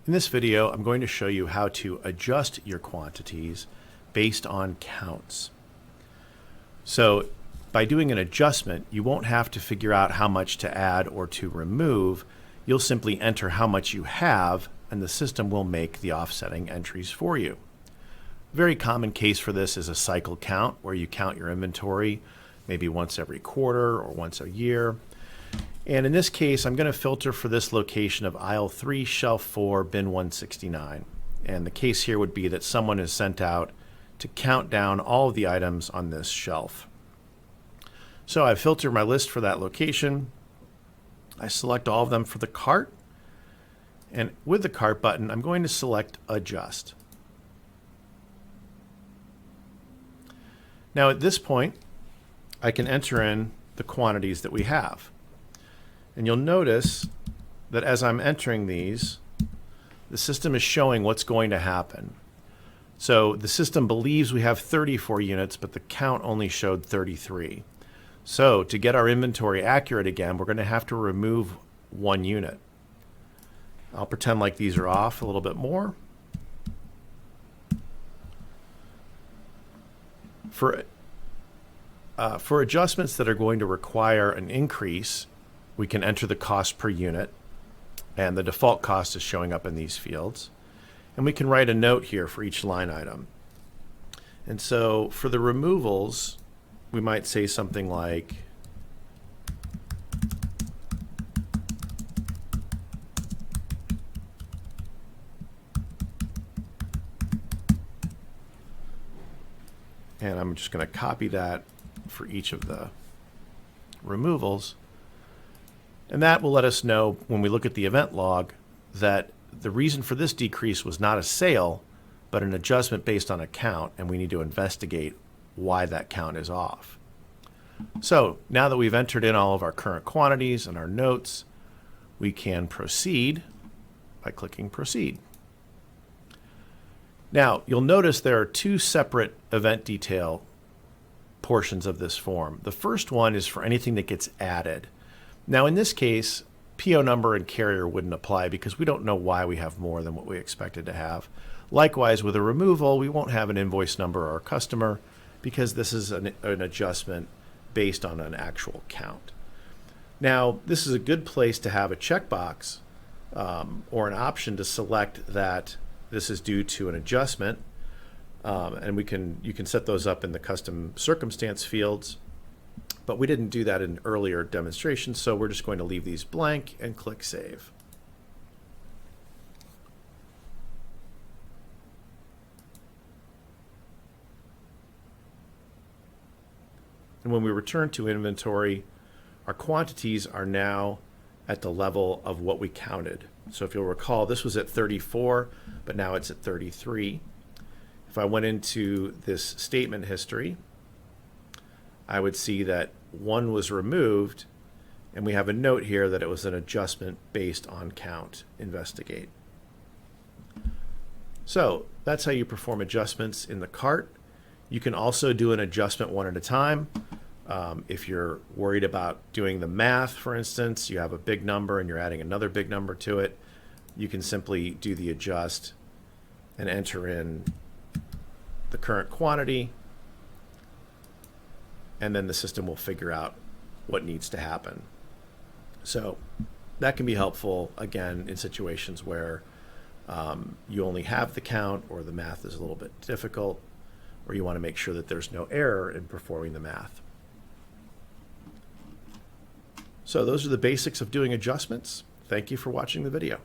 In this video, I'm going to show you how to adjust your quantities based on counts. So by doing an adjustment, you won't have to figure out how much to add or to remove. You'll simply enter how much you have, and the system will make the offsetting entries for you. A very common case for this is a cycle count, where you count your inventory maybe once every quarter or once a year. And in this case, I'm going to filter for this location of aisle 3, shelf 4, bin 169. And the case here would be that someone is sent out to count down all of the items on this shelf. So I filter my list for that location. I select all of them for the cart. And with the cart button, I'm going to select Adjust. Now at this point, I can enter in the quantities that we have. And you'll notice that as I'm entering these, the system is showing what's going to happen. So the system believes we have 34 units, but the count only showed 33. So to get our inventory accurate again, we're going to have to remove 1 unit. I'll pretend like these are off a little bit more. For adjustments that are going to require an increase, we can enter the cost per unit, and the default cost is showing up in these fields. And we can write a note here for each line item. And so for the removals, we might say something like, and I'm just going to copy that for each of the removals. And that will let us know when we look at the event log that the reason for this decrease was not a sale, but an adjustment based on a count, and we need to investigate why that count is off. So now that we've entered in all of our current quantities and our notes, we can proceed by clicking Proceed. Now, you'll notice there are 2 separate event detail portions of this form. The first one is for anything that gets added. Now in this case, PO number and carrier wouldn't apply because we don't know why we have more than what we expected to have. Likewise, with a removal, we won't have an invoice number or a customer because this is an adjustment based on an actual count. Now, this is a good place to have a checkbox or an option to select that this is due to an adjustment. And you can set those up in the custom circumstance fields. But we didn't do that in earlier demonstrations, so we're just going to leave these blank and click Save. And when we return to inventory, our quantities are now at the level of what we counted. So if you'll recall, this was at 34, but now it's at 33. If I went into this statement history, I would see that 1 was removed, and we have a note here that it was an adjustment based on count. Investigate. So that's how you perform adjustments in the cart. You can also do an adjustment one at a time. If you're worried about doing the math, for instance, you have a big number and you're adding another big number to it, you can simply do the adjust and enter in the current quantity, and then the system will figure out what needs to happen. So that can be helpful, again, in situations where you only have the count, or the math is a little bit difficult, or you want to make sure that there's no error in performing the math. So those are the basics of doing adjustments. Thank you for watching the video.